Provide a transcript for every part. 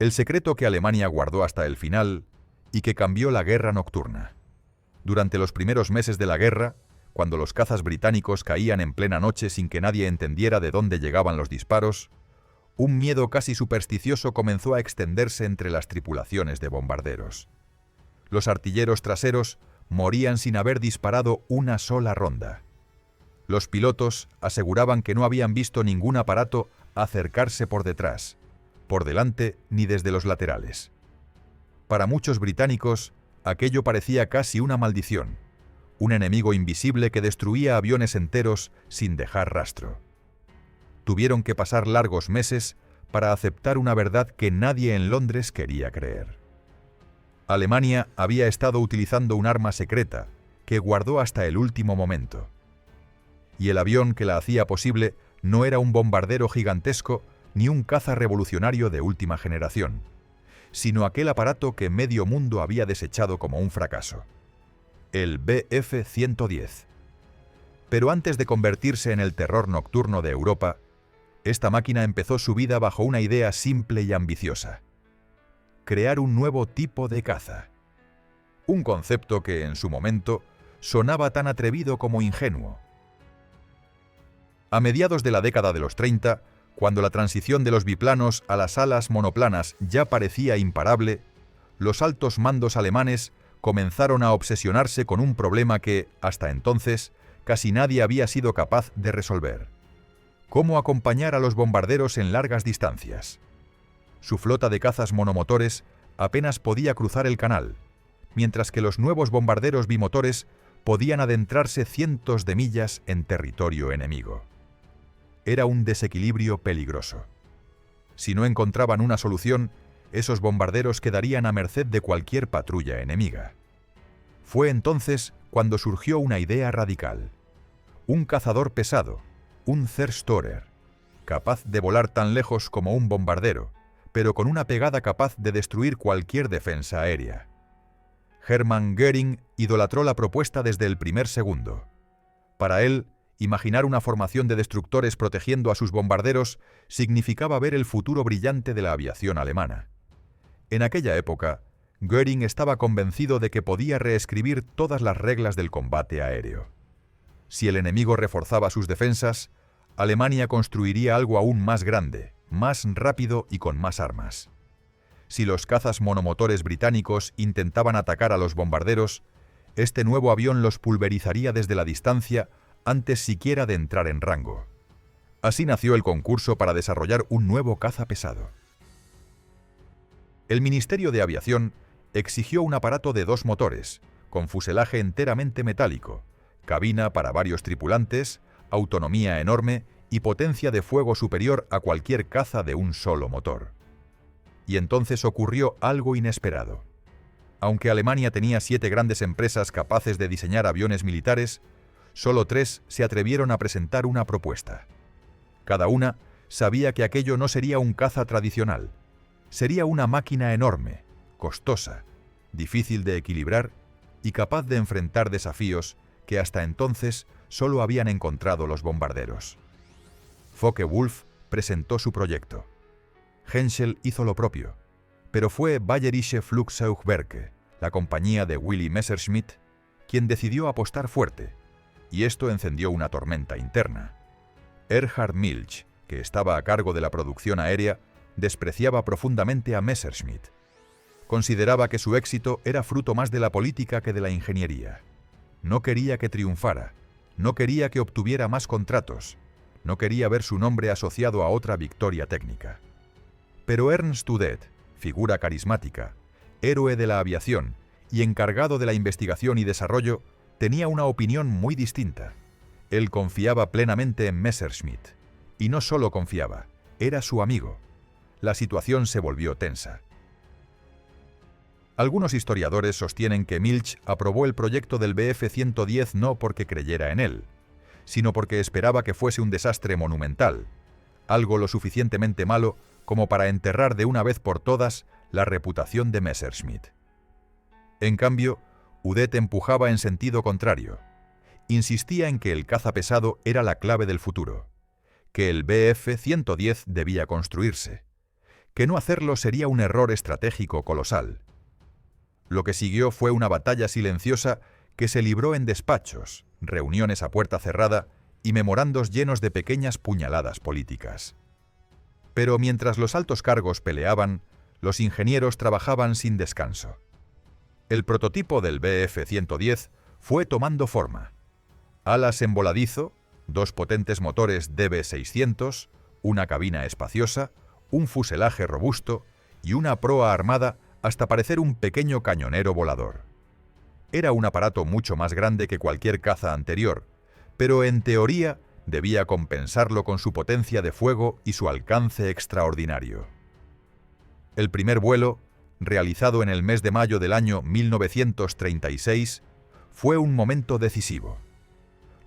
El secreto que Alemania guardó hasta el final y que cambió la guerra nocturna. Durante los primeros meses de la guerra, cuando los cazas británicos caían en plena noche sin que nadie entendiera de dónde llegaban los disparos, un miedo casi supersticioso comenzó a extenderse entre las tripulaciones de bombarderos. Los artilleros traseros morían sin haber disparado una sola ronda. Los pilotos aseguraban que no habían visto ningún aparato acercarse por detrás, por delante ni desde los laterales. Para muchos británicos, aquello parecía casi una maldición, un enemigo invisible que destruía aviones enteros sin dejar rastro. Tuvieron que pasar largos meses para aceptar una verdad que nadie en Londres quería creer. Alemania había estado utilizando un arma secreta que guardó hasta el último momento. Y el avión que la hacía posible no era un bombardero gigantesco ni un caza revolucionario de última generación, sino aquel aparato que medio mundo había desechado como un fracaso. El Bf-110. Pero antes de convertirse en el terror nocturno de Europa, esta máquina empezó su vida bajo una idea simple y ambiciosa: crear un nuevo tipo de caza. Un concepto que, en su momento, sonaba tan atrevido como ingenuo. A mediados de la década de los 30, cuando la transición de los biplanos a las alas monoplanas ya parecía imparable, los altos mandos alemanes comenzaron a obsesionarse con un problema que, hasta entonces, casi nadie había sido capaz de resolver: cómo acompañar a los bombarderos en largas distancias. Su flota de cazas monomotores apenas podía cruzar el canal, mientras que los nuevos bombarderos bimotores podían adentrarse cientos de millas en territorio enemigo. Era un desequilibrio peligroso. Si no encontraban una solución, esos bombarderos quedarían a merced de cualquier patrulla enemiga. Fue entonces cuando surgió una idea radical: un cazador pesado, un Zerstörer, capaz de volar tan lejos como un bombardero, pero con una pegada capaz de destruir cualquier defensa aérea. Hermann Göring idolatró la propuesta desde el primer segundo. Para él, imaginar una formación de destructores protegiendo a sus bombarderos significaba ver el futuro brillante de la aviación alemana. En aquella época, Göring estaba convencido de que podía reescribir todas las reglas del combate aéreo. Si el enemigo reforzaba sus defensas, Alemania construiría algo aún más grande, más rápido y con más armas. Si los cazas monomotores británicos intentaban atacar a los bombarderos, este nuevo avión los pulverizaría desde la distancia antes siquiera de entrar en rango. Así nació el concurso para desarrollar un nuevo caza pesado. El Ministerio de Aviación exigió un aparato de 2 motores, con fuselaje enteramente metálico, cabina para varios tripulantes, autonomía enorme y potencia de fuego superior a cualquier caza de un solo motor. Y entonces ocurrió algo inesperado. Aunque Alemania tenía 7 grandes empresas capaces de diseñar aviones militares, solo 3 se atrevieron a presentar una propuesta. Cada una sabía que aquello no sería un caza tradicional. Sería una máquina enorme, costosa, difícil de equilibrar y capaz de enfrentar desafíos que hasta entonces solo habían encontrado los bombarderos. Focke-Wulf presentó su proyecto. Henschel hizo lo propio, pero fue Bayerische Flugzeugwerke, la compañía de Willy Messerschmitt, quien decidió apostar fuerte, y esto encendió una tormenta interna. Erhard Milch, que estaba a cargo de la producción aérea, despreciaba profundamente a Messerschmitt. Consideraba que su éxito era fruto más de la política que de la ingeniería. No quería que triunfara, no quería que obtuviera más contratos, no quería ver su nombre asociado a otra victoria técnica. Pero Ernst Udet, figura carismática, héroe de la aviación y encargado de la investigación y desarrollo, tenía una opinión muy distinta. Él confiaba plenamente en Messerschmitt. Y no solo confiaba, era su amigo. La situación se volvió tensa. Algunos historiadores sostienen que Milch aprobó el proyecto del Bf-110 no porque creyera en él, sino porque esperaba que fuese un desastre monumental, algo lo suficientemente malo como para enterrar de una vez por todas la reputación de Messerschmitt. En cambio, Udet empujaba en sentido contrario. Insistía en que el caza pesado era la clave del futuro, que el Bf-110 debía construirse, que no hacerlo sería un error estratégico colosal. Lo que siguió fue una batalla silenciosa que se libró en despachos, reuniones a puerta cerrada y memorandos llenos de pequeñas puñaladas políticas. Pero mientras los altos cargos peleaban, los ingenieros trabajaban sin descanso. El prototipo del Bf-110 fue tomando forma. Alas en voladizo, 2 potentes motores DB600, una cabina espaciosa, un fuselaje robusto y una proa armada hasta parecer un pequeño cañonero volador. Era un aparato mucho más grande que cualquier caza anterior, pero en teoría debía compensarlo con su potencia de fuego y su alcance extraordinario. El primer vuelo, realizado en el mes de mayo del año 1936, fue un momento decisivo.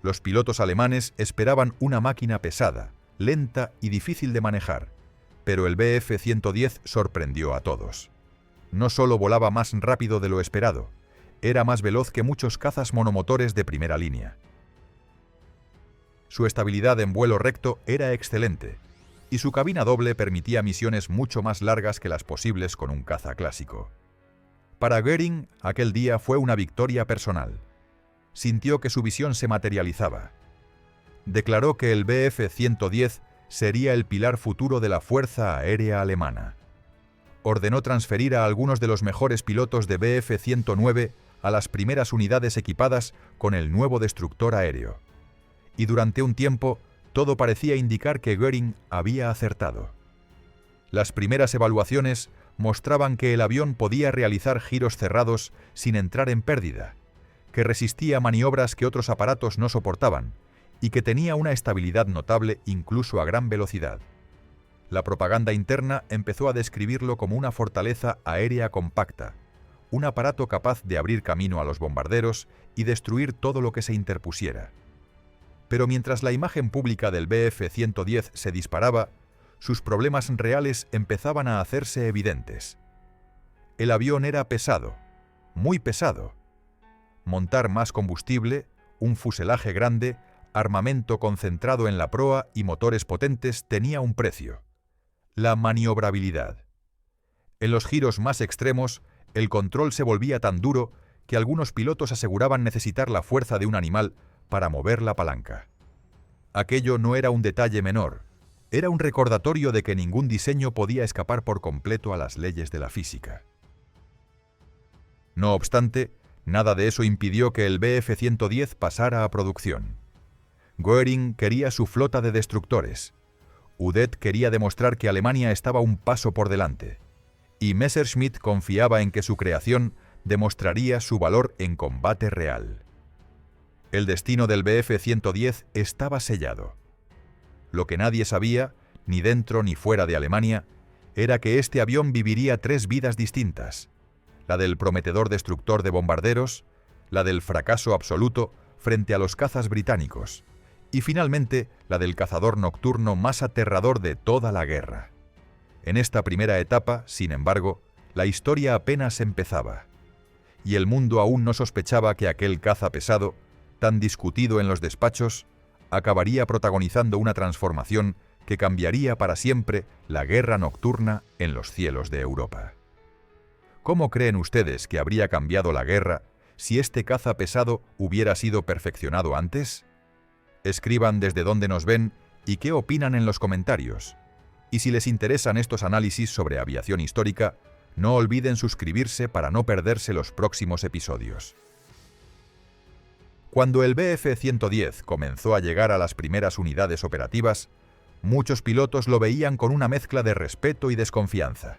Los pilotos alemanes esperaban una máquina pesada, lenta y difícil de manejar, pero el Bf-110 sorprendió a todos. No solo volaba más rápido de lo esperado, era más veloz que muchos cazas monomotores de primera línea. Su estabilidad en vuelo recto era excelente, y su cabina doble permitía misiones mucho más largas que las posibles con un caza clásico. Para Göring, aquel día fue una victoria personal. Sintió que su visión se materializaba. Declaró que el Bf-110 sería el pilar futuro de la Fuerza Aérea Alemana. Ordenó transferir a algunos de los mejores pilotos de Bf-109 a las primeras unidades equipadas con el nuevo destructor aéreo. Y durante un tiempo, todo parecía indicar que Göring había acertado. Las primeras evaluaciones mostraban que el avión podía realizar giros cerrados sin entrar en pérdida, que resistía maniobras que otros aparatos no soportaban y que tenía una estabilidad notable incluso a gran velocidad. La propaganda interna empezó a describirlo como una fortaleza aérea compacta, un aparato capaz de abrir camino a los bombarderos y destruir todo lo que se interpusiera. Pero mientras la imagen pública del Bf-110 se disparaba, sus problemas reales empezaban a hacerse evidentes. El avión era pesado, muy pesado. Montar más combustible, un fuselaje grande, armamento concentrado en la proa y motores potentes tenía un precio: la maniobrabilidad. En los giros más extremos, el control se volvía tan duro que algunos pilotos aseguraban necesitar la fuerza de un animal para mover la palanca. Aquello no era un detalle menor, era un recordatorio de que ningún diseño podía escapar por completo a las leyes de la física. No obstante, nada de eso impidió que el Bf-110 pasara a producción. Göring quería su flota de destructores. Udet quería demostrar que Alemania estaba un paso por delante. Y Messerschmitt confiaba en que su creación demostraría su valor en combate real. El destino del Bf-110 estaba sellado. Lo que nadie sabía, ni dentro ni fuera de Alemania, era que este avión viviría 3 vidas distintas: la del prometedor destructor de bombarderos, la del fracaso absoluto frente a los cazas británicos, y finalmente la del cazador nocturno más aterrador de toda la guerra. En esta primera etapa, sin embargo, la historia apenas empezaba, y el mundo aún no sospechaba que aquel caza pesado, tan discutido en los despachos, acabaría protagonizando una transformación que cambiaría para siempre la guerra nocturna en los cielos de Europa. ¿Cómo creen ustedes que habría cambiado la guerra si este caza pesado hubiera sido perfeccionado antes? Escriban desde dónde nos ven y qué opinan en los comentarios. Y si les interesan estos análisis sobre aviación histórica, no olviden suscribirse para no perderse los próximos episodios. Cuando el Bf-110 comenzó a llegar a las primeras unidades operativas, muchos pilotos lo veían con una mezcla de respeto y desconfianza.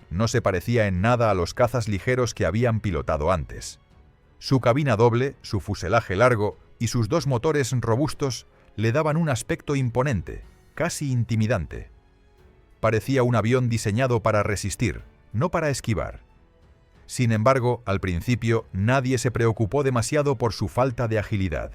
No se parecía en nada a los cazas ligeros que habían pilotado antes. Su cabina doble, su fuselaje largo y sus 2 motores robustos le daban un aspecto imponente, casi intimidante. Parecía un avión diseñado para resistir, no para esquivar. Sin embargo, al principio nadie se preocupó demasiado por su falta de agilidad.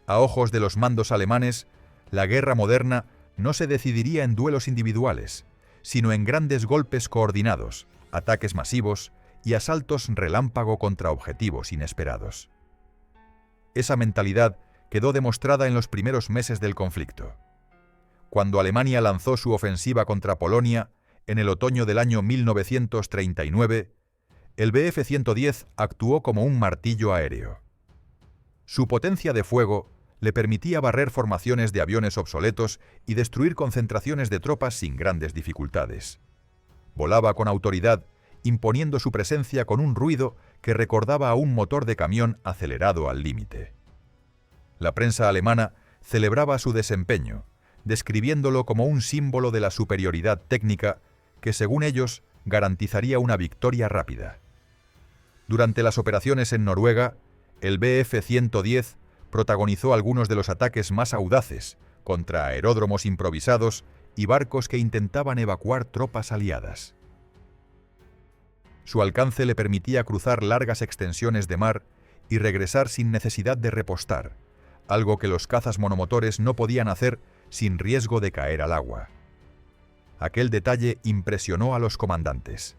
A ojos de los mandos alemanes, la guerra moderna no se decidiría en duelos individuales, sino en grandes golpes coordinados, ataques masivos y asaltos relámpago contra objetivos inesperados. Esa mentalidad quedó demostrada en los primeros meses del conflicto. Cuando Alemania lanzó su ofensiva contra Polonia, en el otoño del año 1939, el Bf-110 actuó como un martillo aéreo. Su potencia de fuego le permitía barrer formaciones de aviones obsoletos y destruir concentraciones de tropas sin grandes dificultades. Volaba con autoridad, imponiendo su presencia con un ruido que recordaba a un motor de camión acelerado al límite. La prensa alemana celebraba su desempeño, describiéndolo como un símbolo de la superioridad técnica que, según ellos, garantizaría una victoria rápida. Durante las operaciones en Noruega, el Bf-110 protagonizó algunos de los ataques más audaces contra aeródromos improvisados y barcos que intentaban evacuar tropas aliadas. Su alcance le permitía cruzar largas extensiones de mar y regresar sin necesidad de repostar, algo que los cazas monomotores no podían hacer sin riesgo de caer al agua. Aquel detalle impresionó a los comandantes.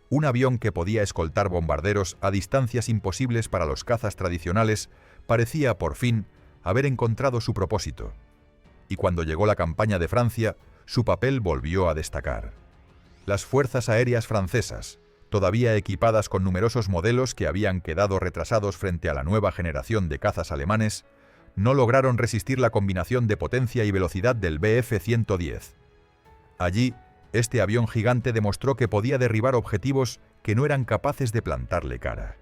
Un avión que podía escoltar bombarderos a distancias imposibles para los cazas tradicionales parecía, por fin, haber encontrado su propósito. Y cuando llegó la campaña de Francia, su papel volvió a destacar. Las fuerzas aéreas francesas, todavía equipadas con numerosos modelos que habían quedado retrasados frente a la nueva generación de cazas alemanes, no lograron resistir la combinación de potencia y velocidad del Bf-110. Allí, este avión gigante demostró que podía derribar objetivos que no eran capaces de plantarle cara.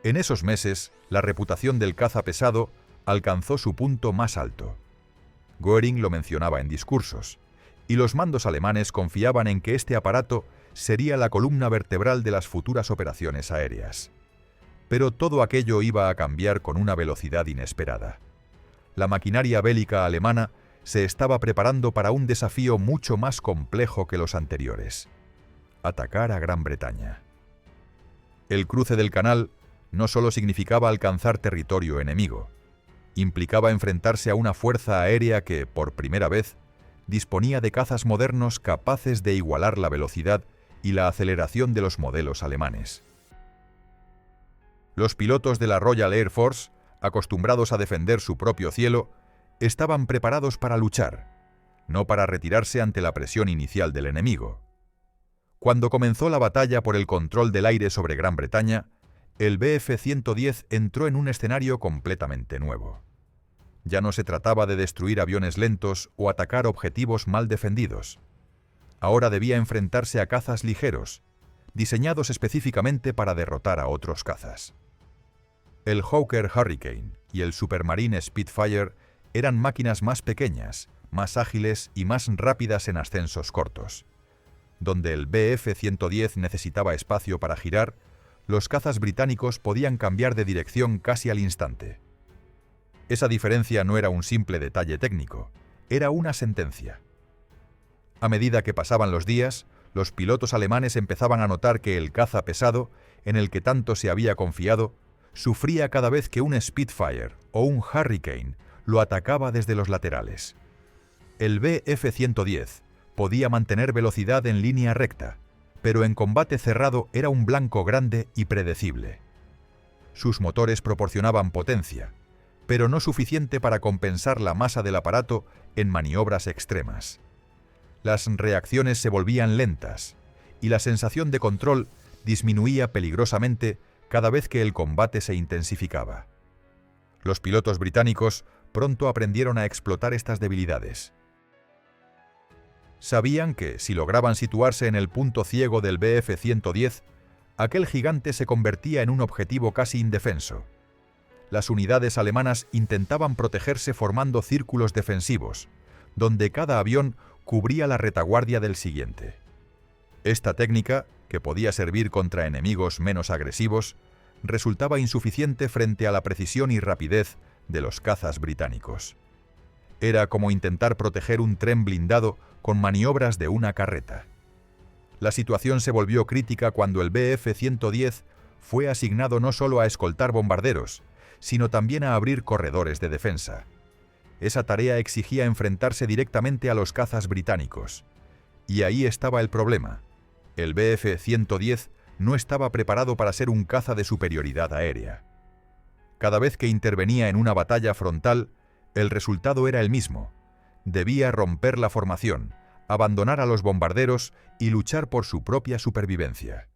En esos meses, la reputación del caza pesado alcanzó su punto más alto. Göring lo mencionaba en discursos, y los mandos alemanes confiaban en que este aparato sería la columna vertebral de las futuras operaciones aéreas. Pero todo aquello iba a cambiar con una velocidad inesperada. La maquinaria bélica alemana se estaba preparando para un desafío mucho más complejo que los anteriores: atacar a Gran Bretaña. El cruce del canal no solo significaba alcanzar territorio enemigo, implicaba enfrentarse a una fuerza aérea que, por primera vez, disponía de cazas modernos capaces de igualar la velocidad y la aceleración de los modelos alemanes. Los pilotos de la Royal Air Force, acostumbrados a defender su propio cielo, estaban preparados para luchar, no para retirarse ante la presión inicial del enemigo. Cuando comenzó la batalla por el control del aire sobre Gran Bretaña, el Bf-110 entró en un escenario completamente nuevo. Ya no se trataba de destruir aviones lentos o atacar objetivos mal defendidos. Ahora debía enfrentarse a cazas ligeros, diseñados específicamente para derrotar a otros cazas. El Hawker Hurricane y el Supermarine Spitfire eran máquinas más pequeñas, más ágiles y más rápidas en ascensos cortos. Donde el Bf-110 necesitaba espacio para girar, los cazas británicos podían cambiar de dirección casi al instante. Esa diferencia no era un simple detalle técnico, era una sentencia. A medida que pasaban los días, los pilotos alemanes empezaban a notar que el caza pesado, en el que tanto se había confiado, sufría cada vez que un Spitfire o un Hurricane lo atacaba desde los laterales. El Bf-110 podía mantener velocidad en línea recta, pero en combate cerrado era un blanco grande y predecible. Sus motores proporcionaban potencia, pero no suficiente para compensar la masa del aparato en maniobras extremas. Las reacciones se volvían lentas, y la sensación de control disminuía peligrosamente cada vez que el combate se intensificaba. Los pilotos británicos pronto aprendieron a explotar estas debilidades. Sabían que, si lograban situarse en el punto ciego del Bf-110, aquel gigante se convertía en un objetivo casi indefenso. Las unidades alemanas intentaban protegerse formando círculos defensivos, donde cada avión cubría la retaguardia del siguiente. Esta técnica, que podía servir contra enemigos menos agresivos, resultaba insuficiente frente a la precisión y rapidez de los cazas británicos. Era como intentar proteger un tren blindado con maniobras de una carreta. La situación se volvió crítica cuando el Bf-110 fue asignado no solo a escoltar bombarderos, sino también a abrir corredores de defensa. Esa tarea exigía enfrentarse directamente a los cazas británicos. Y ahí estaba el problema. El Bf-110 no estaba preparado para ser un caza de superioridad aérea. Cada vez que intervenía en una batalla frontal, el resultado era el mismo. Debía romper la formación, abandonar a los bombarderos y luchar por su propia supervivencia.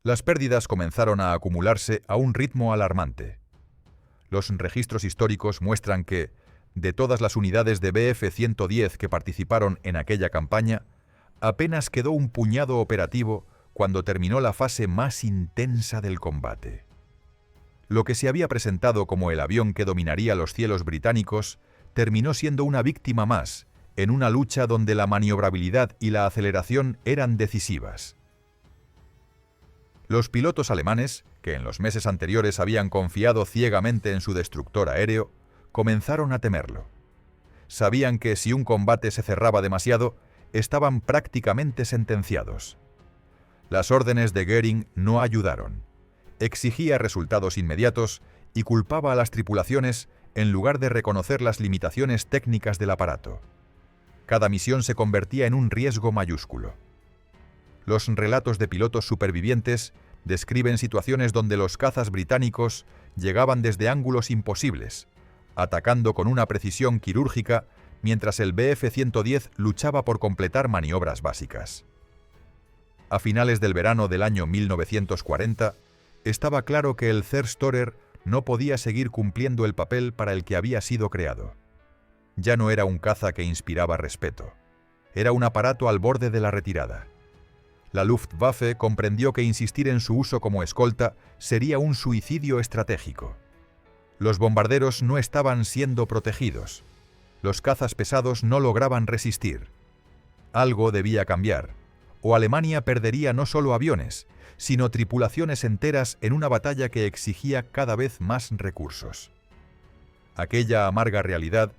Las pérdidas comenzaron a acumularse a un ritmo alarmante. Los registros históricos muestran que, de todas las unidades de Bf-110 que participaron en aquella campaña, apenas quedó un puñado operativo cuando terminó la fase más intensa del combate. Lo que se había presentado como el avión que dominaría los cielos británicos terminó siendo una víctima más, en una lucha donde la maniobrabilidad y la aceleración eran decisivas. Los pilotos alemanes, que en los meses anteriores habían confiado ciegamente en su destructor aéreo, comenzaron a temerlo. Sabían que si un combate se cerraba demasiado, estaban prácticamente sentenciados. Las órdenes de Göring no ayudaron. Exigía resultados inmediatos y culpaba a las tripulaciones en lugar de reconocer las limitaciones técnicas del aparato. Cada misión se convertía en un riesgo mayúsculo. Los relatos de pilotos supervivientes describen situaciones donde los cazas británicos llegaban desde ángulos imposibles, atacando con una precisión quirúrgica mientras el Bf-110 luchaba por completar maniobras básicas. A finales del verano del año 1940, estaba claro que el Zerstorer no podía seguir cumpliendo el papel para el que había sido creado. Ya no era un caza que inspiraba respeto. Era un aparato al borde de la retirada. La Luftwaffe comprendió que insistir en su uso como escolta sería un suicidio estratégico. Los bombarderos no estaban siendo protegidos. Los cazas pesados no lograban resistir. Algo debía cambiar, o Alemania perdería no solo aviones, sino tripulaciones enteras en una batalla que exigía cada vez más recursos. Aquella amarga realidad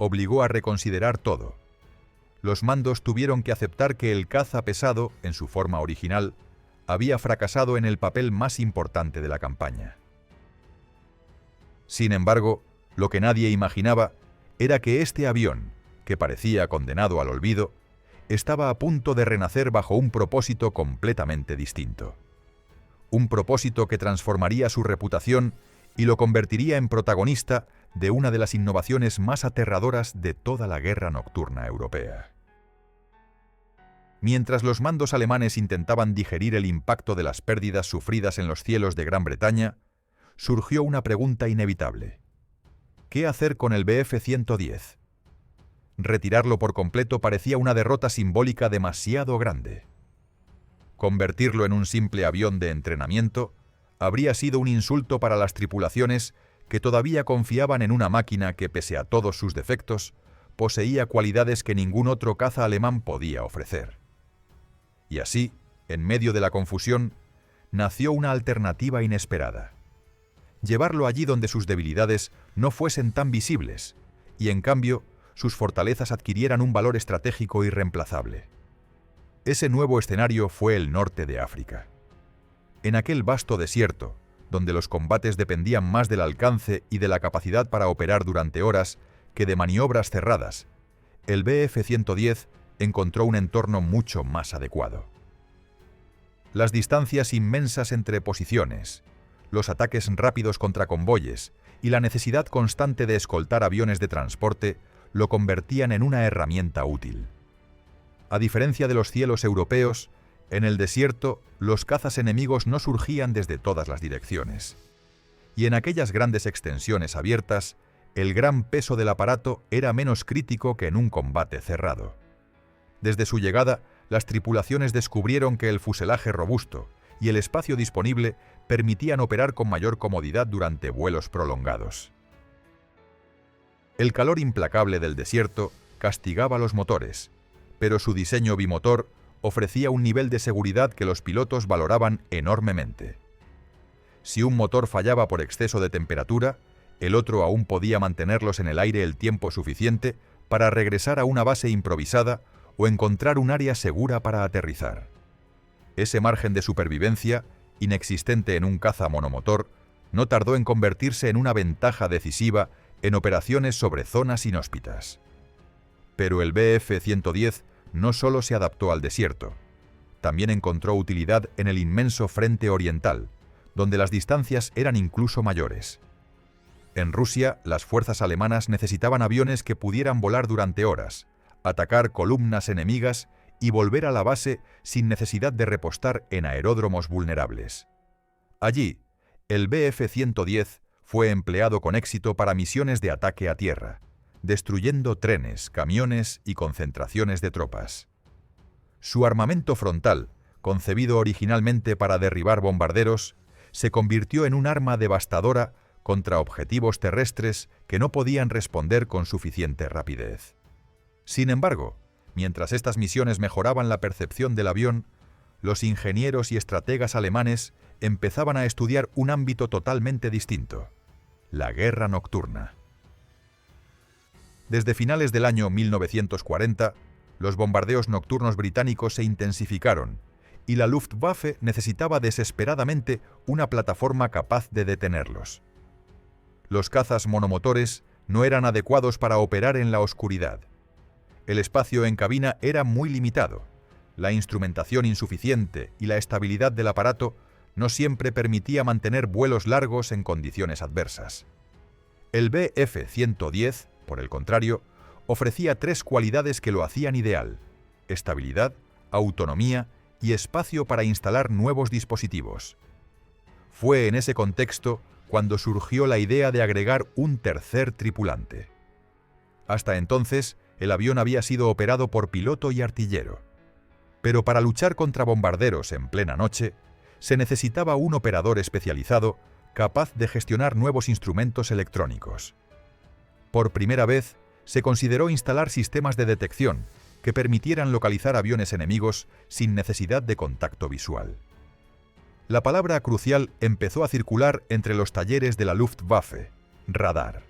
obligó a reconsiderar todo. Los mandos tuvieron que aceptar que el caza pesado, en su forma original, había fracasado en el papel más importante de la campaña. Sin embargo, lo que nadie imaginaba era que este avión, que parecía condenado al olvido, estaba a punto de renacer bajo un propósito completamente distinto. Un propósito que transformaría su reputación y lo convertiría en protagonista de una de las innovaciones más aterradoras de toda la guerra nocturna europea. Mientras los mandos alemanes intentaban digerir el impacto de las pérdidas sufridas en los cielos de Gran Bretaña, surgió una pregunta inevitable. ¿Qué hacer con el Bf-110? Retirarlo por completo parecía una derrota simbólica demasiado grande. Convertirlo en un simple avión de entrenamiento habría sido un insulto para las tripulaciones que todavía confiaban en una máquina que, pese a todos sus defectos, poseía cualidades que ningún otro caza alemán podía ofrecer. Y así, en medio de la confusión, nació una alternativa inesperada. Llevarlo allí donde sus debilidades no fuesen tan visibles, y en cambio, sus fortalezas adquirieran un valor estratégico irreemplazable. Ese nuevo escenario fue el norte de África. En aquel vasto desierto, donde los combates dependían más del alcance y de la capacidad para operar durante horas que de maniobras cerradas, el Bf-110 encontró un entorno mucho más adecuado. Las distancias inmensas entre posiciones, los ataques rápidos contra convoyes y la necesidad constante de escoltar aviones de transporte lo convertían en una herramienta útil. A diferencia de los cielos europeos, en el desierto los cazas enemigos no surgían desde todas las direcciones. Y en aquellas grandes extensiones abiertas, el gran peso del aparato era menos crítico que en un combate cerrado. Desde su llegada, las tripulaciones descubrieron que el fuselaje robusto y el espacio disponible permitían operar con mayor comodidad durante vuelos prolongados. El calor implacable del desierto castigaba los motores, pero su diseño bimotor ofrecía un nivel de seguridad que los pilotos valoraban enormemente. Si un motor fallaba por exceso de temperatura, el otro aún podía mantenerlos en el aire el tiempo suficiente para regresar a una base improvisada o encontrar un área segura para aterrizar. Ese margen de supervivencia, inexistente en un caza monomotor, no tardó en convertirse en una ventaja decisiva en operaciones sobre zonas inhóspitas. Pero el Bf-110 no solo se adaptó al desierto, también encontró utilidad en el inmenso frente oriental, donde las distancias eran incluso mayores. En Rusia, las fuerzas alemanas necesitaban aviones que pudieran volar durante horas, atacar columnas enemigas y volver a la base sin necesidad de repostar en aeródromos vulnerables. Allí, el Bf-110 fue empleado con éxito para misiones de ataque a tierra, destruyendo trenes, camiones y concentraciones de tropas. Su armamento frontal, concebido originalmente para derribar bombarderos, se convirtió en un arma devastadora contra objetivos terrestres que no podían responder con suficiente rapidez. Sin embargo, mientras estas misiones mejoraban la percepción del avión, los ingenieros y estrategas alemanes empezaban a estudiar un ámbito totalmente distinto: la guerra nocturna. Desde finales del año 1940, los bombardeos nocturnos británicos se intensificaron y la Luftwaffe necesitaba desesperadamente una plataforma capaz de detenerlos. Los cazas monomotores no eran adecuados para operar en la oscuridad. El espacio en cabina era muy limitado, la instrumentación insuficiente y la estabilidad del aparato no siempre permitía mantener vuelos largos en condiciones adversas. El Bf-110, por el contrario, ofrecía tres cualidades que lo hacían ideal: estabilidad, autonomía y espacio para instalar nuevos dispositivos. Fue en ese contexto cuando surgió la idea de agregar un tercer tripulante. Hasta entonces, el avión había sido operado por piloto y artillero. Pero para luchar contra bombarderos en plena noche, se necesitaba un operador especializado capaz de gestionar nuevos instrumentos electrónicos. Por primera vez, se consideró instalar sistemas de detección que permitieran localizar aviones enemigos sin necesidad de contacto visual. La palabra crucial empezó a circular entre los talleres de la Luftwaffe: radar.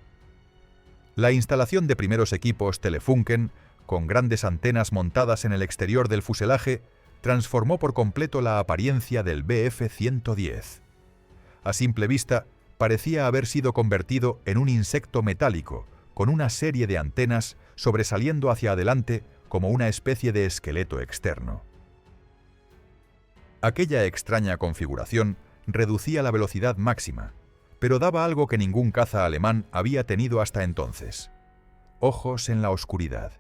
La instalación de primeros equipos Telefunken, con grandes antenas montadas en el exterior del fuselaje, transformó por completo la apariencia del Bf-110. A simple vista, parecía haber sido convertido en un insecto metálico, con una serie de antenas sobresaliendo hacia adelante como una especie de esqueleto externo. Aquella extraña configuración reducía la velocidad máxima, pero daba algo que ningún caza alemán había tenido hasta entonces: ojos en la oscuridad.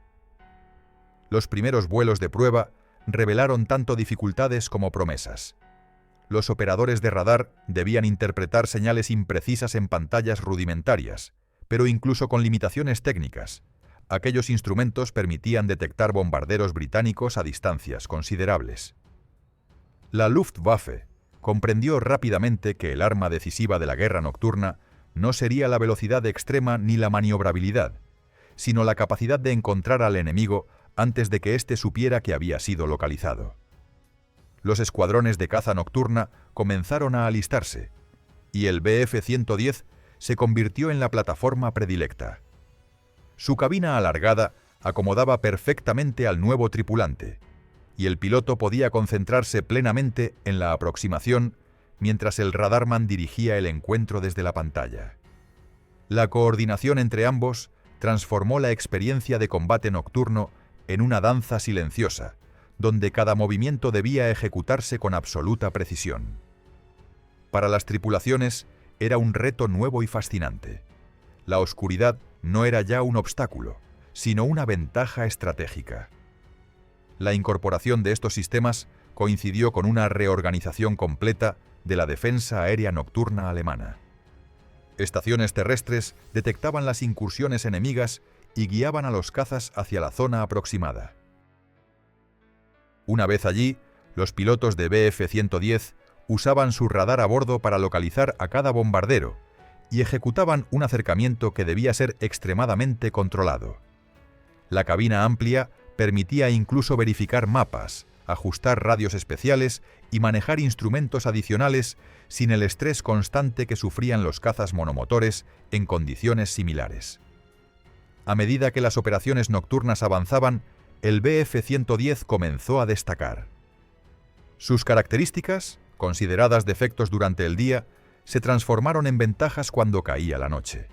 Los primeros vuelos de prueba revelaron tanto dificultades como promesas. Los operadores de radar debían interpretar señales imprecisas en pantallas rudimentarias, pero incluso con limitaciones técnicas, aquellos instrumentos permitían detectar bombarderos británicos a distancias considerables. La Luftwaffe comprendió rápidamente que el arma decisiva de la guerra nocturna no sería la velocidad extrema ni la maniobrabilidad, sino la capacidad de encontrar al enemigo antes de que éste supiera que había sido localizado. Los escuadrones de caza nocturna comenzaron a alistarse, y el Bf-110 se convirtió en la plataforma predilecta. Su cabina alargada acomodaba perfectamente al nuevo tripulante, y el piloto podía concentrarse plenamente en la aproximación mientras el radarman dirigía el encuentro desde la pantalla. La coordinación entre ambos transformó la experiencia de combate nocturno en una danza silenciosa, donde cada movimiento debía ejecutarse con absoluta precisión. Para las tripulaciones era un reto nuevo y fascinante. La oscuridad no era ya un obstáculo, sino una ventaja estratégica. La incorporación de estos sistemas coincidió con una reorganización completa de la defensa aérea nocturna alemana. Estaciones terrestres detectaban las incursiones enemigas y guiaban a los cazas hacia la zona aproximada. Una vez allí, los pilotos de Bf-110 usaban su radar a bordo para localizar a cada bombardero y ejecutaban un acercamiento que debía ser extremadamente controlado. La cabina amplia permitía incluso verificar mapas, ajustar radios especiales y manejar instrumentos adicionales sin el estrés constante que sufrían los cazas monomotores en condiciones similares. A medida que las operaciones nocturnas avanzaban, el Bf-110 comenzó a destacar. Sus características, consideradas defectos durante el día, se transformaron en ventajas cuando caía la noche.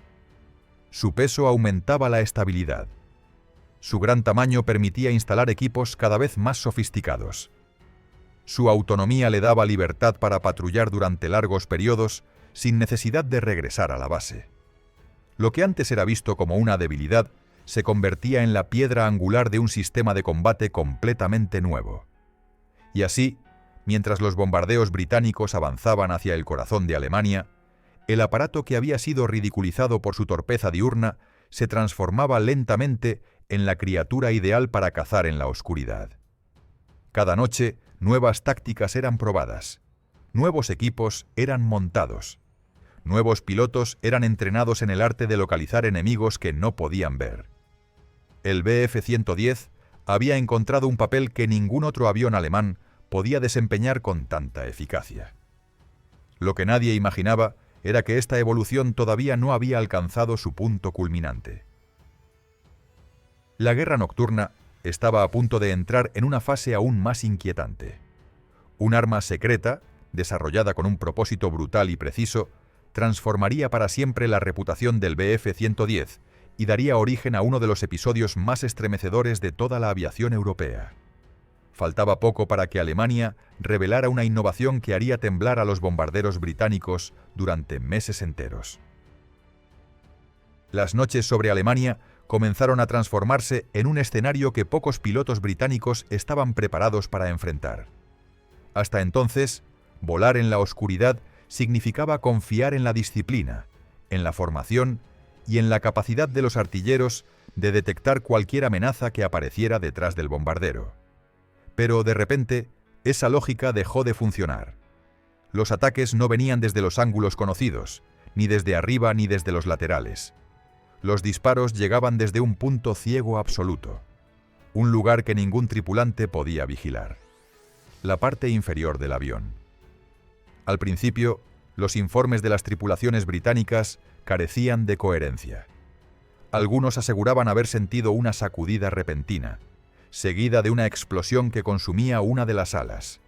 Su peso aumentaba la estabilidad. Su gran tamaño permitía instalar equipos cada vez más sofisticados. Su autonomía le daba libertad para patrullar durante largos periodos sin necesidad de regresar a la base. Lo que antes era visto como una debilidad se convertía en la piedra angular de un sistema de combate completamente nuevo. Y así, mientras los bombardeos británicos avanzaban hacia el corazón de Alemania, el aparato que había sido ridiculizado por su torpeza diurna se transformaba lentamente en la criatura ideal para cazar en la oscuridad. Cada noche, nuevas tácticas eran probadas, nuevos equipos eran montados, nuevos pilotos eran entrenados en el arte de localizar enemigos que no podían ver. El Bf-110 había encontrado un papel que ningún otro avión alemán podía desempeñar con tanta eficacia. Lo que nadie imaginaba era que esta evolución todavía no había alcanzado su punto culminante. La guerra nocturna estaba a punto de entrar en una fase aún más inquietante. Un arma secreta, desarrollada con un propósito brutal y preciso, transformaría para siempre la reputación del Bf-110 y daría origen a uno de los episodios más estremecedores de toda la aviación europea. Faltaba poco para que Alemania revelara una innovación que haría temblar a los bombarderos británicos durante meses enteros. Las noches sobre Alemania comenzaron a transformarse en un escenario que pocos pilotos británicos estaban preparados para enfrentar. Hasta entonces, volar en la oscuridad significaba confiar en la disciplina, en la formación y en la capacidad de los artilleros de detectar cualquier amenaza que apareciera detrás del bombardero. Pero de repente, esa lógica dejó de funcionar. Los ataques no venían desde los ángulos conocidos, ni desde arriba ni desde los laterales. Los disparos llegaban desde un punto ciego absoluto, un lugar que ningún tripulante podía vigilar: la parte inferior del avión. Al principio, los informes de las tripulaciones británicas carecían de coherencia. Algunos aseguraban haber sentido una sacudida repentina, seguida de una explosión que consumía una de las alas.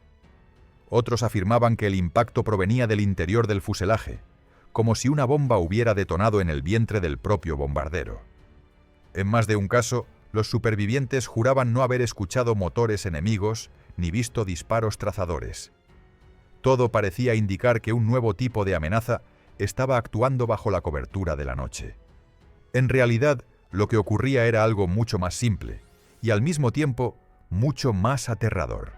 Otros afirmaban que el impacto provenía del interior del fuselaje, como si una bomba hubiera detonado en el vientre del propio bombardero. En más de un caso, los supervivientes juraban no haber escuchado motores enemigos ni visto disparos trazadores. Todo parecía indicar que un nuevo tipo de amenaza estaba actuando bajo la cobertura de la noche. En realidad, lo que ocurría era algo mucho más simple y al mismo tiempo mucho más aterrador.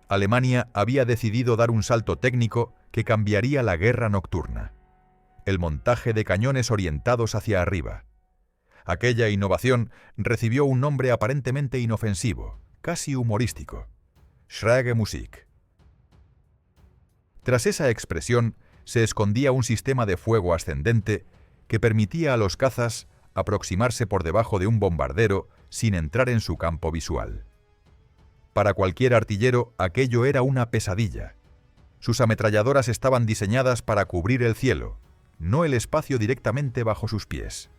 Alemania había decidido dar un salto técnico que cambiaría la guerra nocturna: el montaje de cañones orientados hacia arriba. Aquella innovación recibió un nombre aparentemente inofensivo, casi humorístico: Schräge Musik. Tras esa expresión se escondía un sistema de fuego ascendente que permitía a los cazas aproximarse por debajo de un bombardero sin entrar en su campo visual. Para cualquier artillero aquello era una pesadilla. Sus ametralladoras estaban diseñadas para cubrir el cielo, no el espacio directamente bajo sus pies.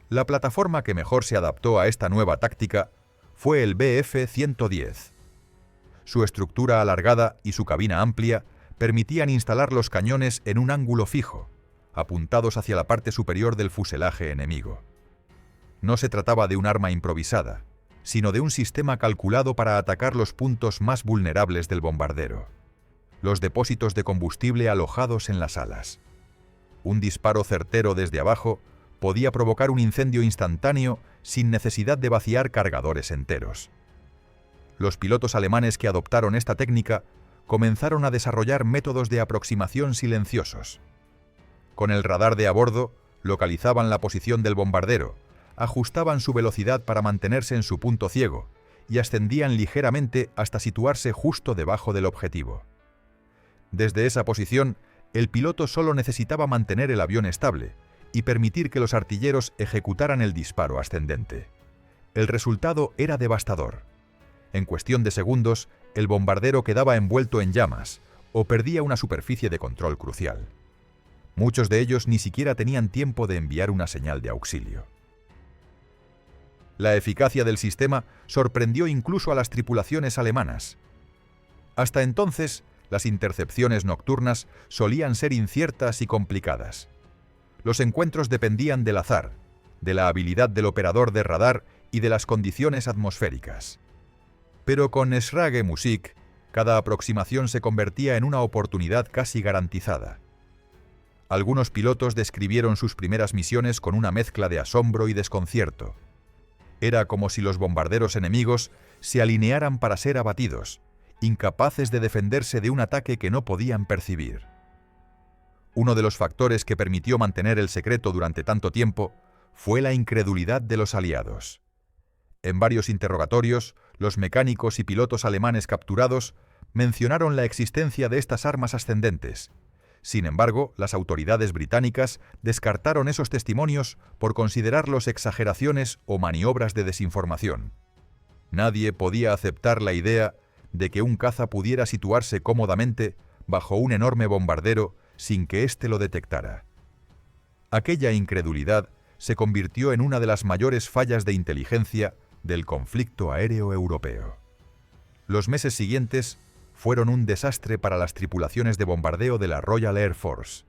La plataforma que mejor se adaptó a esta nueva táctica fue el Bf-110. Su estructura alargada y su cabina amplia permitían instalar los cañones en un ángulo fijo, apuntados hacia la parte superior del fuselaje enemigo. No se trataba de un arma improvisada, sino de un sistema calculado para atacar los puntos más vulnerables del bombardero: los depósitos de combustible alojados en las alas. Un disparo certero desde abajo podía provocar un incendio instantáneo sin necesidad de vaciar cargadores enteros. Los pilotos alemanes que adoptaron esta técnica comenzaron a desarrollar métodos de aproximación silenciosos. Con el radar de a bordo, localizaban la posición del bombardero, ajustaban su velocidad para mantenerse en su punto ciego y ascendían ligeramente hasta situarse justo debajo del objetivo. Desde esa posición, el piloto solo necesitaba mantener el avión estable y permitir que los artilleros ejecutaran el disparo ascendente. El resultado era devastador. En cuestión de segundos, el bombardero quedaba envuelto en llamas o perdía una superficie de control crucial. Muchos de ellos ni siquiera tenían tiempo de enviar una señal de auxilio. La eficacia del sistema sorprendió incluso a las tripulaciones alemanas. Hasta entonces, las intercepciones nocturnas solían ser inciertas y complicadas. Los encuentros dependían del azar, de la habilidad del operador de radar y de las condiciones atmosféricas. Pero con Schräge Musik, cada aproximación se convertía en una oportunidad casi garantizada. Algunos pilotos describieron sus primeras misiones con una mezcla de asombro y desconcierto. Era como si los bombarderos enemigos se alinearan para ser abatidos, incapaces de defenderse de un ataque que no podían percibir. Uno de los factores que permitió mantener el secreto durante tanto tiempo fue la incredulidad de los aliados. En varios interrogatorios, los mecánicos y pilotos alemanes capturados mencionaron la existencia de estas armas ascendentes. Sin embargo, las autoridades británicas descartaron esos testimonios por considerarlos exageraciones o maniobras de desinformación. Nadie podía aceptar la idea de que un caza pudiera situarse cómodamente bajo un enorme bombardero sin que éste lo detectara. Aquella incredulidad se convirtió en una de las mayores fallas de inteligencia del conflicto aéreo europeo. Los meses siguientes fueron un desastre para las tripulaciones de bombardeo de la Royal Air Force.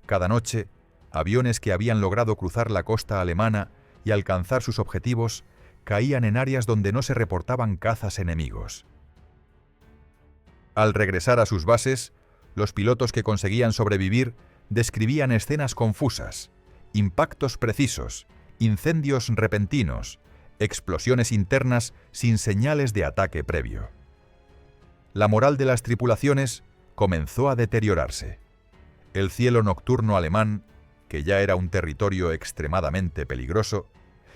Cada noche, aviones que habían logrado cruzar la costa alemana y alcanzar sus objetivos caían en áreas donde no se reportaban cazas enemigos. Al regresar a sus bases, los pilotos que conseguían sobrevivir describían escenas confusas, impactos precisos, incendios repentinos, explosiones internas sin señales de ataque previo. La moral de las tripulaciones comenzó a deteriorarse. El cielo nocturno alemán, que ya era un territorio extremadamente peligroso,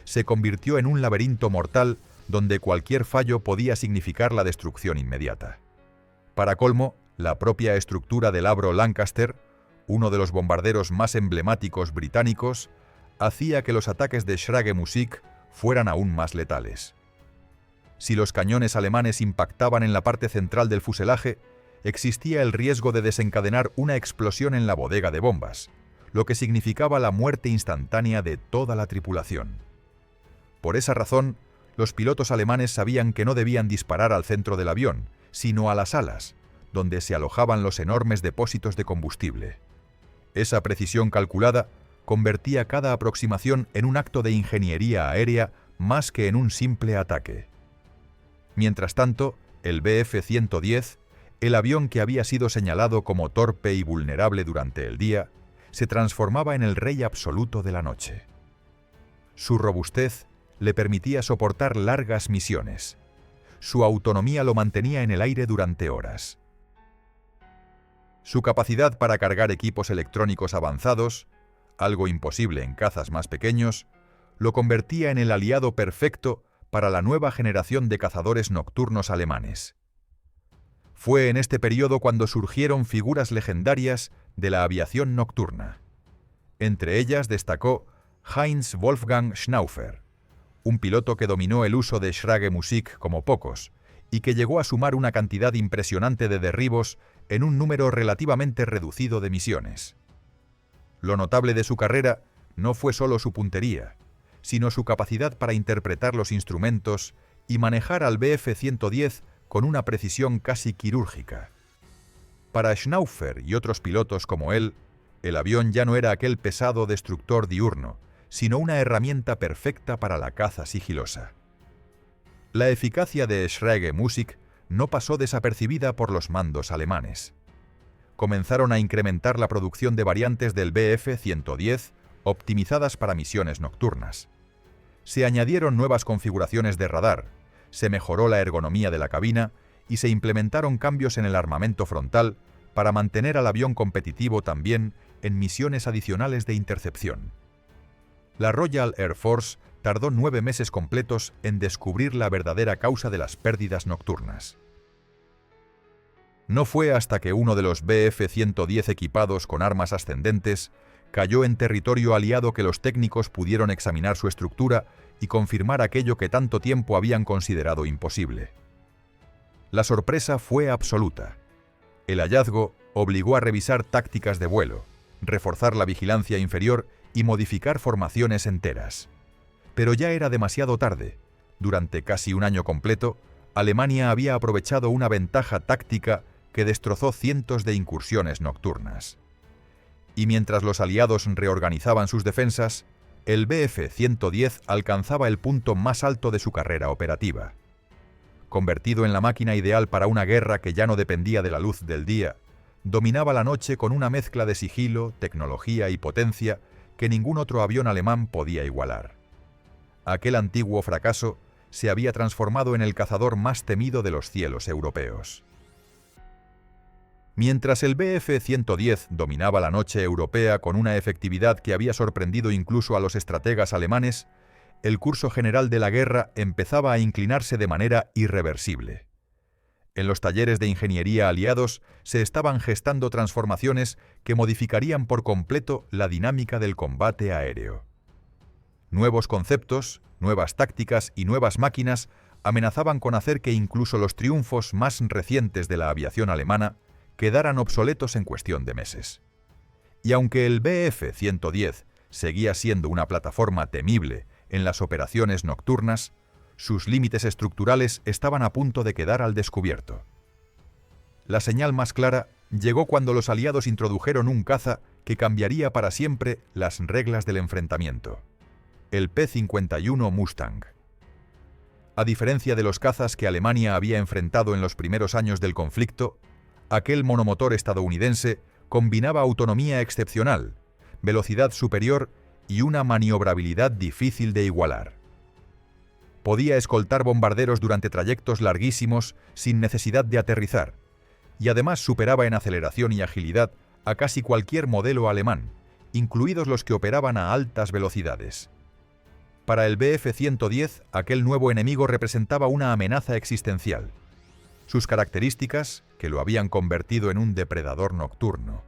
se convirtió en un laberinto mortal donde cualquier fallo podía significar la destrucción inmediata. Para colmo, la propia estructura del Avro Lancaster, uno de los bombarderos más emblemáticos británicos, hacía que los ataques de Schräge-Musik fueran aún más letales. Si los cañones alemanes impactaban en la parte central del fuselaje, existía el riesgo de desencadenar una explosión en la bodega de bombas, lo que significaba la muerte instantánea de toda la tripulación. Por esa razón, los pilotos alemanes sabían que no debían disparar al centro del avión, sino a las alas, donde se alojaban los enormes depósitos de combustible. Esa precisión calculada convertía cada aproximación en un acto de ingeniería aérea más que en un simple ataque. Mientras tanto, el Bf-110, el avión que había sido señalado como torpe y vulnerable durante el día, se transformaba en el rey absoluto de la noche. Su robustez le permitía soportar largas misiones. Su autonomía lo mantenía en el aire durante horas. Su capacidad para cargar equipos electrónicos avanzados, algo imposible en cazas más pequeños, lo convertía en el aliado perfecto para la nueva generación de cazadores nocturnos alemanes. Fue en este periodo cuando surgieron figuras legendarias de la aviación nocturna. Entre ellas destacó Heinz Wolfgang Schnaufer, un piloto que dominó el uso de Schräge-Musik como pocos y que llegó a sumar una cantidad impresionante de derribos en un número relativamente reducido de misiones. Lo notable de su carrera no fue solo su puntería, sino su capacidad para interpretar los instrumentos y manejar al Bf-110 con una precisión casi quirúrgica. Para Schnaufer y otros pilotos como él, el avión ya no era aquel pesado destructor diurno, sino una herramienta perfecta para la caza sigilosa. La eficacia de Schräge-Musik no pasó desapercibida por los mandos alemanes. Comenzaron a incrementar la producción de variantes del Bf-110 optimizadas para misiones nocturnas. Se añadieron nuevas configuraciones de radar, se mejoró la ergonomía de la cabina y se implementaron cambios en el armamento frontal para mantener al avión competitivo también en misiones adicionales de intercepción. La Royal Air Force tardó 9 meses completos en descubrir la verdadera causa de las pérdidas nocturnas. No fue hasta que uno de los Bf-110 equipados con armas ascendentes cayó en territorio aliado que los técnicos pudieron examinar su estructura y confirmar aquello que tanto tiempo habían considerado imposible. La sorpresa fue absoluta. El hallazgo obligó a revisar tácticas de vuelo, reforzar la vigilancia inferior y modificar formaciones enteras. Pero ya era demasiado tarde. Durante casi un año completo, Alemania había aprovechado una ventaja táctica que destrozó cientos de incursiones nocturnas. Y mientras los aliados reorganizaban sus defensas, el Bf-110 alcanzaba el punto más alto de su carrera operativa. Convertido en la máquina ideal para una guerra que ya no dependía de la luz del día, dominaba la noche con una mezcla de sigilo, tecnología y potencia que ningún otro avión alemán podía igualar. Aquel antiguo fracaso se había transformado en el cazador más temido de los cielos europeos. Mientras el Bf-110 dominaba la noche europea con una efectividad que había sorprendido incluso a los estrategas alemanes, el curso general de la guerra empezaba a inclinarse de manera irreversible. En los talleres de ingeniería aliados se estaban gestando transformaciones que modificarían por completo la dinámica del combate aéreo. Nuevos conceptos, nuevas tácticas y nuevas máquinas amenazaban con hacer que incluso los triunfos más recientes de la aviación alemana quedaran obsoletos en cuestión de meses. Y aunque el Bf-110 seguía siendo una plataforma temible en las operaciones nocturnas, sus límites estructurales estaban a punto de quedar al descubierto. La señal más clara llegó cuando los aliados introdujeron un caza que cambiaría para siempre las reglas del enfrentamiento: el P-51 Mustang. A diferencia de los cazas que Alemania había enfrentado en los primeros años del conflicto, aquel monomotor estadounidense combinaba autonomía excepcional, velocidad superior y una maniobrabilidad difícil de igualar. Podía escoltar bombarderos durante trayectos larguísimos sin necesidad de aterrizar, y además superaba en aceleración y agilidad a casi cualquier modelo alemán, incluidos los que operaban a altas velocidades. Para el Bf-110, aquel nuevo enemigo representaba una amenaza existencial. Sus características, que lo habían convertido en un depredador nocturno,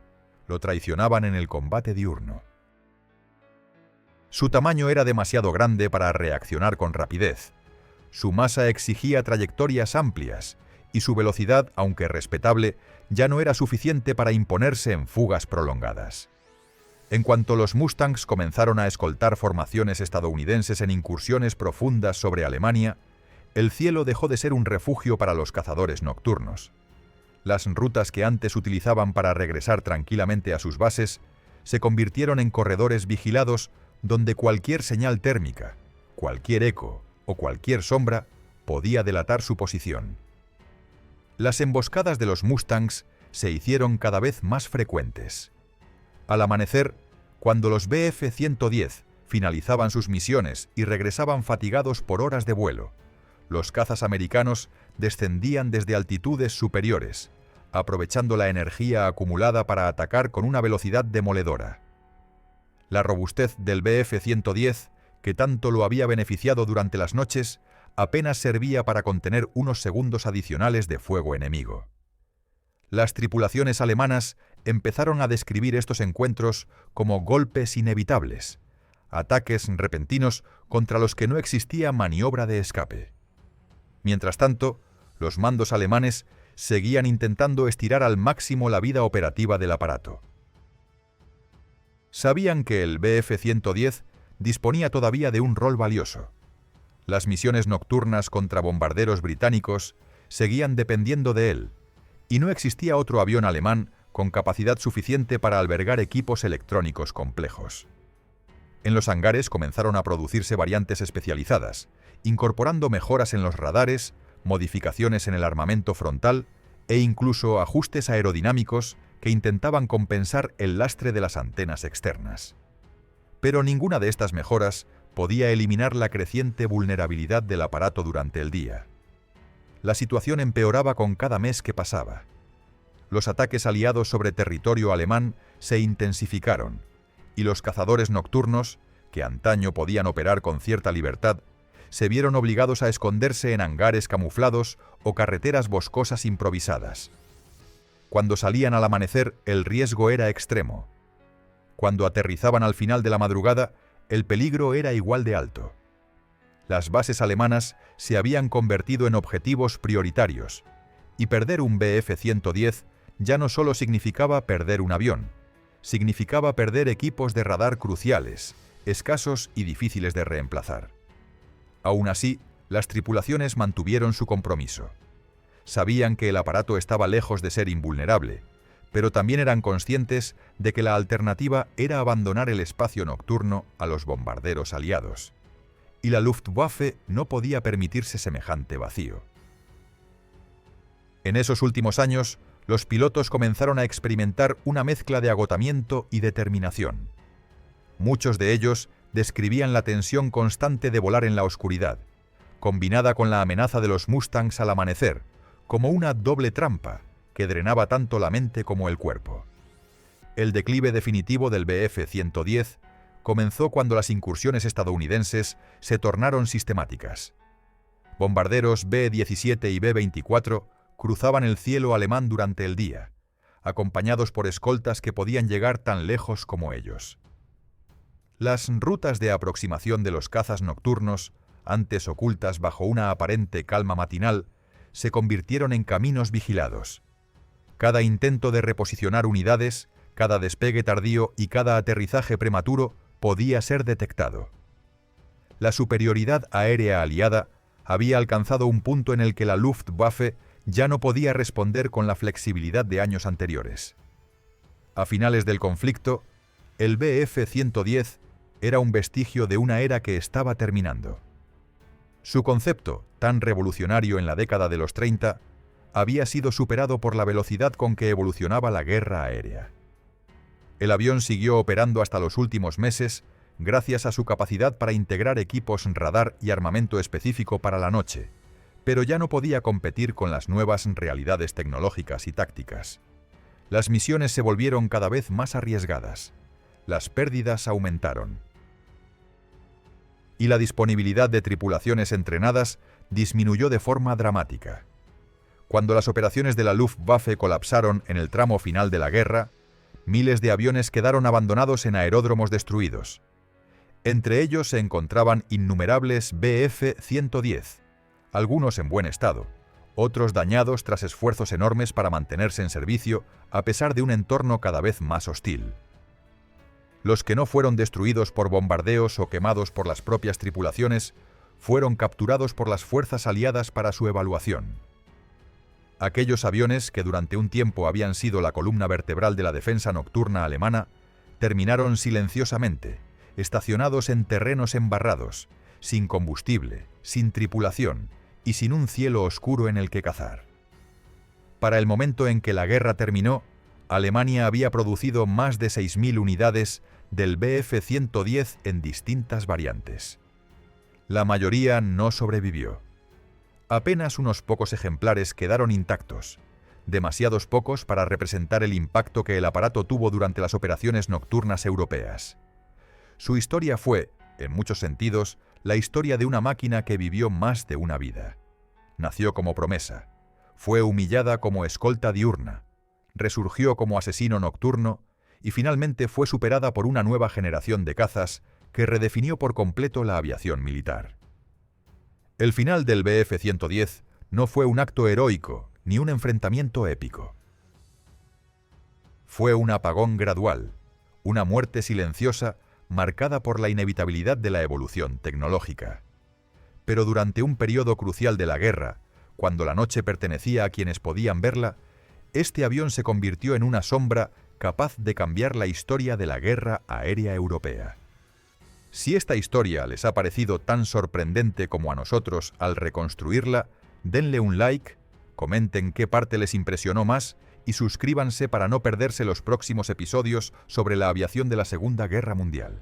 lo traicionaban en el combate diurno. Su tamaño era demasiado grande para reaccionar con rapidez. Su masa exigía trayectorias amplias, y su velocidad, aunque respetable, ya no era suficiente para imponerse en fugas prolongadas. En cuanto los Mustangs comenzaron a escoltar formaciones estadounidenses en incursiones profundas sobre Alemania, el cielo dejó de ser un refugio para los cazadores nocturnos. Las rutas que antes utilizaban para regresar tranquilamente a sus bases se convirtieron en corredores vigilados donde cualquier señal térmica, cualquier eco o cualquier sombra podía delatar su posición. Las emboscadas de los Mustangs se hicieron cada vez más frecuentes. Al amanecer, cuando los Bf-110 finalizaban sus misiones y regresaban fatigados por horas de vuelo, los cazas americanos descendían desde altitudes superiores, aprovechando la energía acumulada para atacar con una velocidad demoledora. La robustez del Bf-110, que tanto lo había beneficiado durante las noches, apenas servía para contener unos segundos adicionales de fuego enemigo. Las tripulaciones alemanas empezaron a describir estos encuentros como golpes inevitables, ataques repentinos contra los que no existía maniobra de escape. Mientras tanto, los mandos alemanes seguían intentando estirar al máximo la vida operativa del aparato. Sabían que el Bf-110 disponía todavía de un rol valioso. Las misiones nocturnas contra bombarderos británicos seguían dependiendo de él, y no existía otro avión alemán con capacidad suficiente para albergar equipos electrónicos complejos. En los hangares comenzaron a producirse variantes especializadas, incorporando mejoras en los radares, modificaciones en el armamento frontal e incluso ajustes aerodinámicos que intentaban compensar el lastre de las antenas externas. Pero ninguna de estas mejoras podía eliminar la creciente vulnerabilidad del aparato durante el día. La situación empeoraba con cada mes que pasaba. Los ataques aliados sobre territorio alemán se intensificaron, y los cazadores nocturnos, que antaño podían operar con cierta libertad, se vieron obligados a esconderse en hangares camuflados o carreteras boscosas improvisadas. Cuando salían al amanecer, el riesgo era extremo. Cuando aterrizaban al final de la madrugada, el peligro era igual de alto. Las bases alemanas se habían convertido en objetivos prioritarios, y perder un Bf-110 ya no solo significaba perder un avión, significaba perder equipos de radar cruciales, escasos y difíciles de reemplazar. Aún así, las tripulaciones mantuvieron su compromiso. Sabían que el aparato estaba lejos de ser invulnerable, pero también eran conscientes de que la alternativa era abandonar el espacio nocturno a los bombarderos aliados. Y la Luftwaffe no podía permitirse semejante vacío. En esos últimos años, los pilotos comenzaron a experimentar una mezcla de agotamiento y determinación. Muchos de ellos describían la tensión constante de volar en la oscuridad, combinada con la amenaza de los Mustangs al amanecer, como una doble trampa que drenaba tanto la mente como el cuerpo. El declive definitivo del Bf-110 comenzó cuando las incursiones estadounidenses se tornaron sistemáticas. Bombarderos B-17 y B-24 cruzaban el cielo alemán durante el día, acompañados por escoltas que podían llegar tan lejos como ellos. Las rutas de aproximación de los cazas nocturnos, antes ocultas bajo una aparente calma matinal, se convirtieron en caminos vigilados. Cada intento de reposicionar unidades, cada despegue tardío y cada aterrizaje prematuro podía ser detectado. La superioridad aérea aliada había alcanzado un punto en el que la Luftwaffe ya no podía responder con la flexibilidad de años anteriores. A finales del conflicto, el Bf-110 era un vestigio de una era que estaba terminando. Su concepto, tan revolucionario en la década de los 30, había sido superado por la velocidad con que evolucionaba la guerra aérea. El avión siguió operando hasta los últimos meses gracias a su capacidad para integrar equipos radar y armamento específico para la noche, pero ya no podía competir con las nuevas realidades tecnológicas y tácticas. Las misiones se volvieron cada vez más arriesgadas. Las pérdidas aumentaron. Y la disponibilidad de tripulaciones entrenadas disminuyó de forma dramática. Cuando las operaciones de la Luftwaffe colapsaron en el tramo final de la guerra, miles de aviones quedaron abandonados en aeródromos destruidos. Entre ellos se encontraban innumerables Bf-110, algunos en buen estado, otros dañados tras esfuerzos enormes para mantenerse en servicio a pesar de un entorno cada vez más hostil. Los que no fueron destruidos por bombardeos o quemados por las propias tripulaciones fueron capturados por las fuerzas aliadas para su evaluación. Aquellos aviones que durante un tiempo habían sido la columna vertebral de la defensa nocturna alemana terminaron silenciosamente, estacionados en terrenos embarrados, sin combustible, sin tripulación y sin un cielo oscuro en el que cazar. Para el momento en que la guerra terminó, Alemania había producido más de 6.000 unidades del Bf-110 en distintas variantes. La mayoría no sobrevivió. Apenas unos pocos ejemplares quedaron intactos, demasiados pocos para representar el impacto que el aparato tuvo durante las operaciones nocturnas europeas. Su historia fue, en muchos sentidos, la historia de una máquina que vivió más de una vida. Nació como promesa, fue humillada como escolta diurna, resurgió como asesino nocturno y finalmente fue superada por una nueva generación de cazas que redefinió por completo la aviación militar. El final del Bf-110 no fue un acto heroico ni un enfrentamiento épico. Fue un apagón gradual, una muerte silenciosa marcada por la inevitabilidad de la evolución tecnológica. Pero durante un periodo crucial de la guerra, cuando la noche pertenecía a quienes podían verla, este avión se convirtió en una sombra capaz de cambiar la historia de la guerra aérea europea. Si esta historia les ha parecido tan sorprendente como a nosotros al reconstruirla, denle un like, comenten qué parte les impresionó más y suscríbanse para no perderse los próximos episodios sobre la aviación de la Segunda Guerra Mundial.